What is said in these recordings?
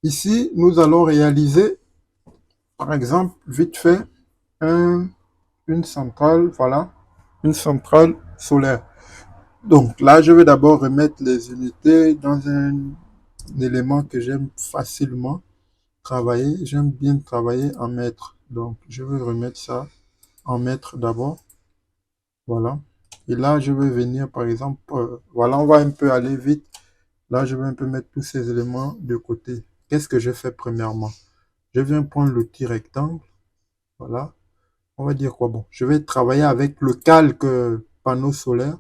Ici, nous allons réaliser, par exemple, vite fait, un- une centrale, voilà, une centrale solaire. Donc là, je vais d'abord remettre les unités dans un élément que j'aime facilement travailler. J'aime bien travailler en mètres. Donc, je vais remettre ça en mètres d'abord. Voilà. Et là, je vais venir, par exemple, voilà, on va un peu aller vite. Là, je vais un peu mettre tous ces éléments de côté. Qu'est-ce que je fais premièrement? Je viens prendre l'outil rectangle. Voilà. On va dire quoi? Bon, je vais travailler avec le calque panneau solaire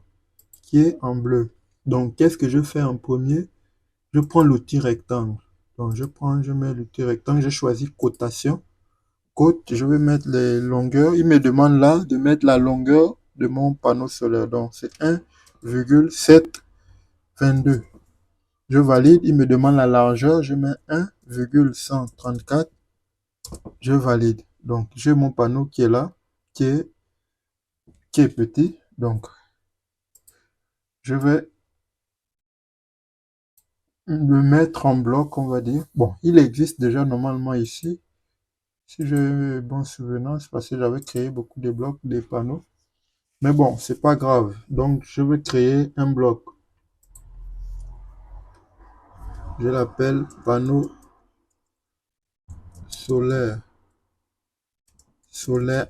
qui est en bleu. Donc, qu'est-ce que je fais en premier? Je prends l'outil rectangle. Donc, je mets l'outil rectangle, je choisis cotation. Cote, je vais mettre les longueurs. Il me demande là de mettre la longueur de mon panneau solaire. Donc, c'est 1,722. Je valide. Il me demande la largeur. Je mets 1,134. Je valide. Donc, j'ai mon panneau qui est là, qui est, qui est petit. Donc, je vais le mettre en bloc, on va dire. Bon, il existe déjà normalement ici. Si j'ai bon souvenir, c'est parce que j'avais créé beaucoup de blocs, des panneaux. Mais bon, c'est pas grave. Donc, je vais créer un bloc. Je l'appelle panneau solaire. Solaire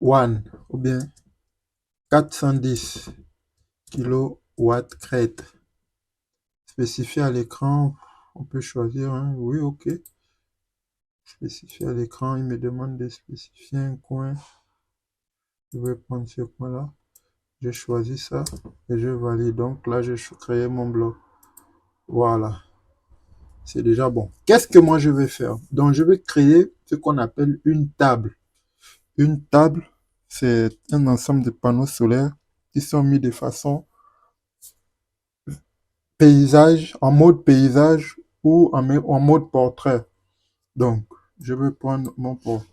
1 ou bien 410 kilowatts crête. Spécifié à l'écran, on peut choisir un. Oui, ok. Spécifié à l'écran, il me demande de spécifier un coin. Je vais prendre ce coin-là. Je choisis ça et je valide. Donc là, je crée mon bloc. Voilà. C'est déjà bon. Qu'est-ce que moi je vais faire? Donc, je vais créer ce qu'on appelle une table. Une table, c'est un ensemble de panneaux solaires qui sont mis de façon paysage, en mode paysage ou en mode portrait. Donc, je vais prendre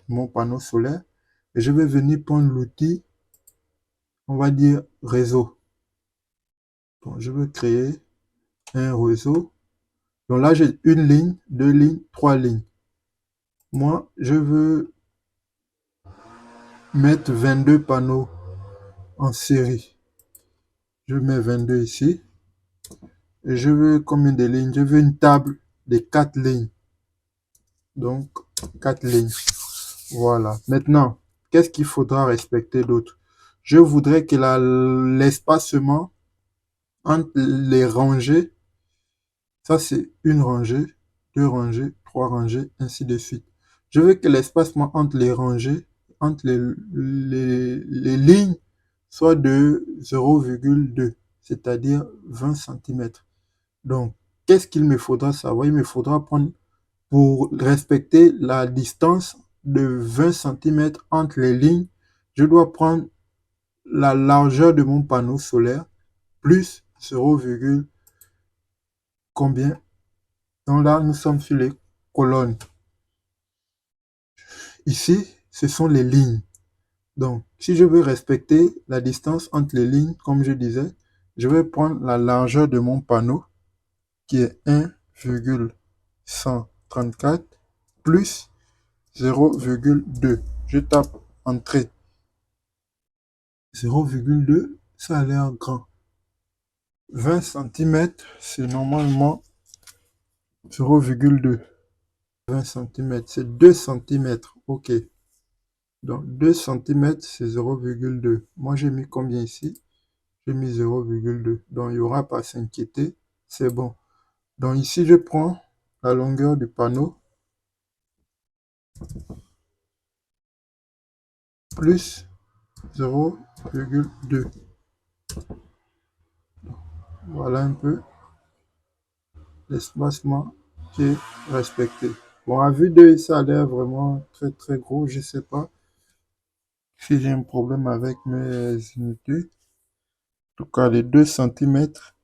mon panneau solaire et je vais venir prendre l'outil, on va dire réseau. Donc, je vais créer un réseau. Donc là, j'ai une ligne, deux lignes, trois lignes. Moi, je veux mettre 22 panneaux en série. Je mets 22 ici. Et je veux combien de lignes? Je veux une table de 4 lignes. Donc, 4 lignes. Voilà. Maintenant, qu'est-ce qu'il faudra respecter d'autre? Je voudrais que l'espacement entre les rangées, ça c'est une rangée, deux rangées, trois rangées, ainsi de suite. Je veux que l'espacement entre les rangées, entre les lignes, soit de 0,2, c'est-à-dire 20 centimètres. Donc, qu'est-ce qu'il me faudra savoir? Il me faudra prendre, pour respecter la distance de 20 centimètres entre les lignes, je dois prendre la largeur de mon panneau solaire plus 0, combien? Donc là, nous sommes sur les colonnes. Ici, ce sont les lignes. Donc, si je veux respecter la distance entre les lignes, comme je disais, je vais prendre la largeur de mon panneau qui est 1,134 plus 0,2. Je tape entrée. 0,2, ça a l'air grand. 20 centimètres, c'est normalement 0,2. 20 centimètres, c'est 2 centimètres. OK. Donc 2 centimètres, c'est 0,2. Moi, j'ai mis combien ici? J'ai mis 0,2. Donc, il n'y aura pas à s'inquiéter. C'est bon. Donc, ici, je prends la longueur du panneau plus 0,2. Voilà un peu l'espacement qui est respecté. Bon, à vue d'œil, ça a l'air vraiment très très gros. Je ne sais pas si j'ai un problème avec mes unités. En tout cas, les 2 centimètres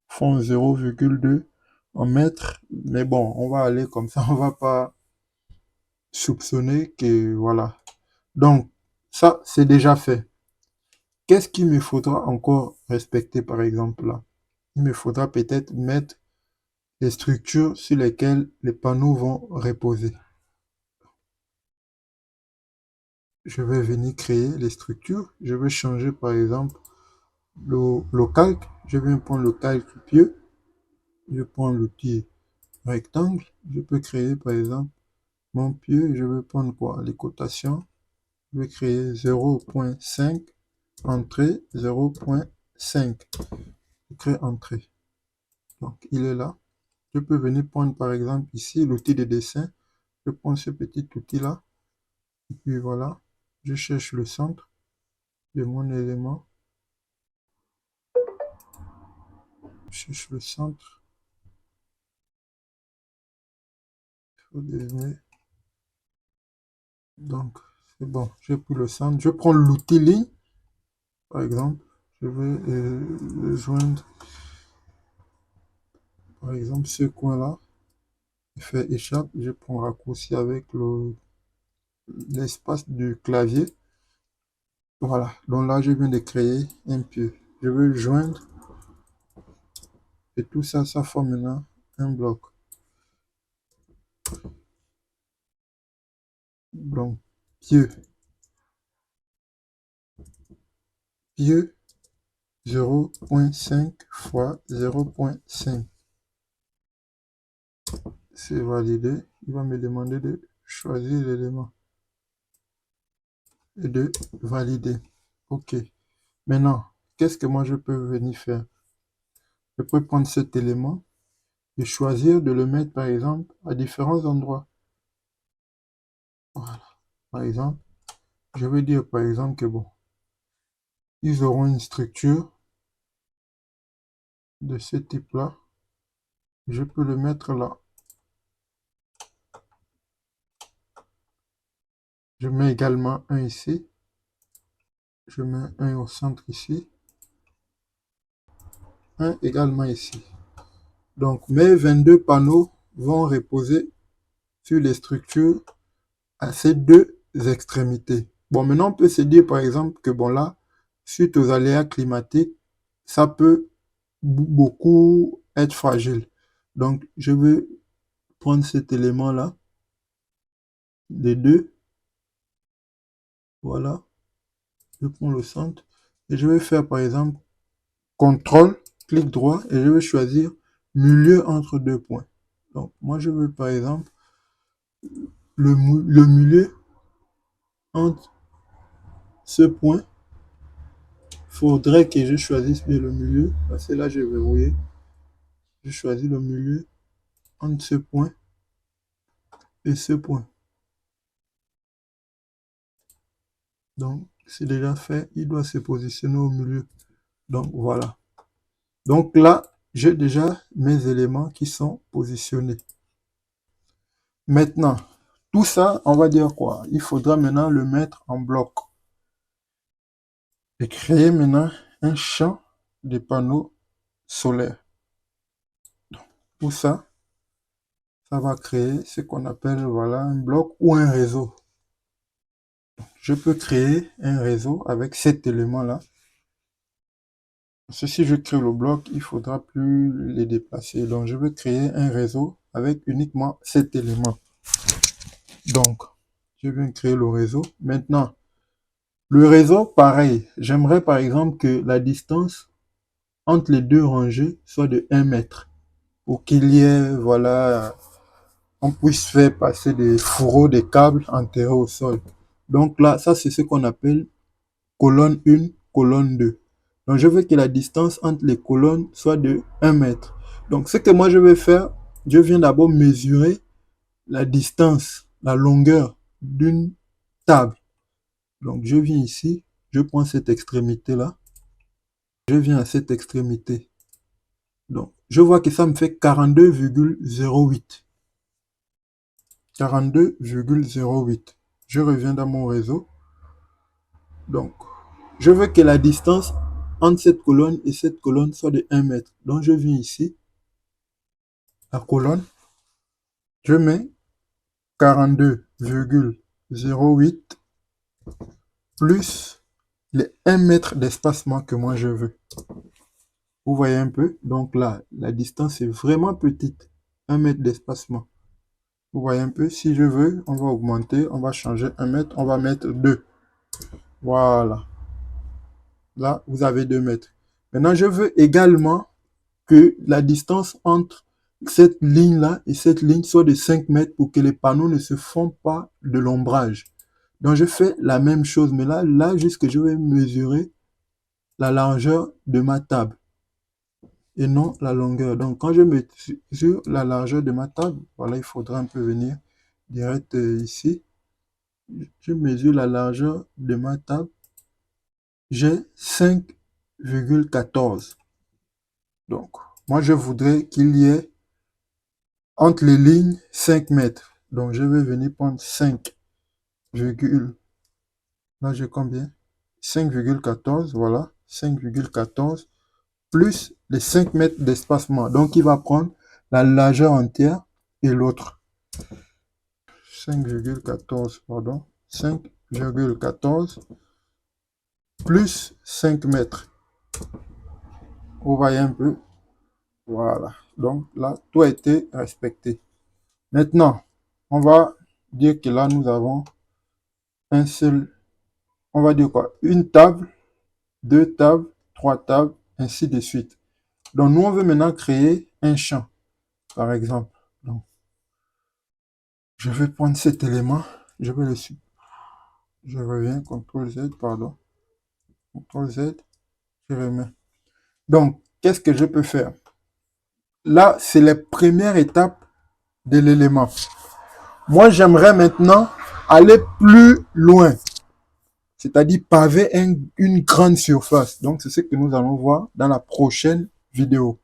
font 0,2 en mètres. Mais bon, on va aller comme ça. On va pas soupçonner que voilà. Donc, ça, c'est déjà fait. Qu'est-ce qu'il me faudra encore respecter, par exemple, là? Il me faudra peut-être mettre les structures sur lesquelles les panneaux vont reposer. Je vais venir créer les structures. Je vais changer par exemple le calque. Je vais prendre le calque pieux. Je prends l'outil rectangle. Je peux créer par exemple mon pieu. Je vais prendre quoi? Les cotations. Je vais créer 0.5, entrée 0.5. Je crée entrée. Donc il est là. Je peux venir prendre par exemple ici l'outil de dessin. Je prends ce petit outil là. Et puis voilà. Je cherche le centre de mon élément. Je cherche le centre. Il faut deviner. Donc, c'est bon. J'ai pris le centre. Je prends l'outil ligne. Par exemple, je vais le joindre. Par exemple, ce coin-là. Je fais échappe. Je prends raccourci avec l'espace du clavier. Voilà. Donc là, je viens de créer un pieu. Je veux le joindre. Et tout ça, ça forme maintenant un bloc. Donc, pieu. Pieu 0.5 fois 0.5. C'est validé. Il va me demander de choisir l'élément et de valider. OK. Maintenant, qu'est-ce que moi je peux venir faire? Je peux prendre cet élément et choisir de le mettre, par exemple, à différents endroits. Voilà. Par exemple, je vais dire, par exemple, que bon, ils auront une structure de ce type-là. Je peux le mettre là. Je mets également un ici. Je mets un au centre ici. Un également ici. Donc, mes 22 panneaux vont reposer sur les structures à ces deux extrémités. Bon, maintenant, on peut se dire, par exemple, que bon, là, suite aux aléas climatiques, ça peut beaucoup être fragile. Donc, je vais prendre cet élément-là, les deux. Voilà. Je prends le centre et je vais faire, par exemple, CTRL, clic droit, et je vais choisir milieu entre deux points. Donc, moi, je veux, par exemple, le milieu entre ce point. Faudrait que je choisisse bien le milieu, parce que là, j'ai verrouillé. Je choisis le milieu entre ce point et ce point. Donc, c'est déjà fait. Il doit se positionner au milieu. Donc, voilà. Donc là, j'ai déjà mes éléments qui sont positionnés. Maintenant, tout ça, on va dire quoi? Il faudra maintenant le mettre en bloc. Et créer maintenant un champ de panneaux solaires. Donc, tout ça, ça va créer ce qu'on appelle voilà, un bloc ou un réseau. Je peux créer un réseau avec cet élément-là. Si je crée le bloc, il ne faudra plus les déplacer. Donc, je veux créer un réseau avec uniquement cet élément. Donc, je viens créer le réseau. Maintenant, le réseau, pareil. J'aimerais par exemple que la distance entre les deux rangées soit de 1 mètre. Pour qu'il y ait, voilà, on puisse faire passer des fourreaux, des câbles enterrés au sol. Donc là, ça c'est ce qu'on appelle colonne 1, colonne 2. Donc je veux que la distance entre les colonnes soit de 1 mètre. Donc ce que moi je vais faire, je viens d'abord mesurer la distance, la longueur d'une table. Donc je viens ici, je prends cette extrémité-là, je viens à cette extrémité. Donc je vois que ça me fait 42,08. 42,08. Je reviens dans mon réseau. Donc, je veux que la distance entre cette colonne et cette colonne soit de 1 mètre. Donc, je viens ici, la colonne, je mets 42,08 plus les 1 mètre d'espacement que moi je veux. Vous voyez un peu? Donc là, la distance est vraiment petite. 1 mètre d'espacement. Vous voyez un peu, si je veux, on va augmenter, on va changer 1 mètre, on va mettre 2. Voilà. Là, vous avez 2 mètres. Maintenant, je veux également que la distance entre cette ligne-là et cette ligne soit de 5 mètres pour que les panneaux ne se font pas de l'ombrage. Donc, je fais la même chose, mais là, jusque je vais mesurer la largeur de ma table et non la longueur. Donc, quand je mesure la largeur de ma table, voilà, il faudra un peu venir direct ici. Je mesure la largeur de ma table. J'ai 5,14. Donc, moi, je voudrais qu'il y ait entre les lignes 5 mètres. Donc, je vais venir prendre 5, là, j'ai combien? 5,14, voilà. 5,14 plus les 5 mètres d'espacement. Donc, il va prendre la largeur entière et l'autre. 5,14, pardon. 5,14 plus 5 mètres. Vous voyez un peu? Voilà. Donc, là, tout a été respecté. Maintenant, on va dire que là, nous avons un seul, on va dire quoi? Une table, 2 tables, 3 tables, ainsi de suite. Donc, nous, on veut maintenant créer un champ, par exemple. Donc, je vais prendre cet élément, je vais le suivre. Je reviens, CTRL Z, pardon. CTRL Z, je remets. Donc, qu'est-ce que je peux faire? Là, c'est la première étape de l'élément. Moi, j'aimerais maintenant aller plus loin, c'est-à-dire paver une grande surface. Donc, c'est ce que nous allons voir dans la prochaine vidéo.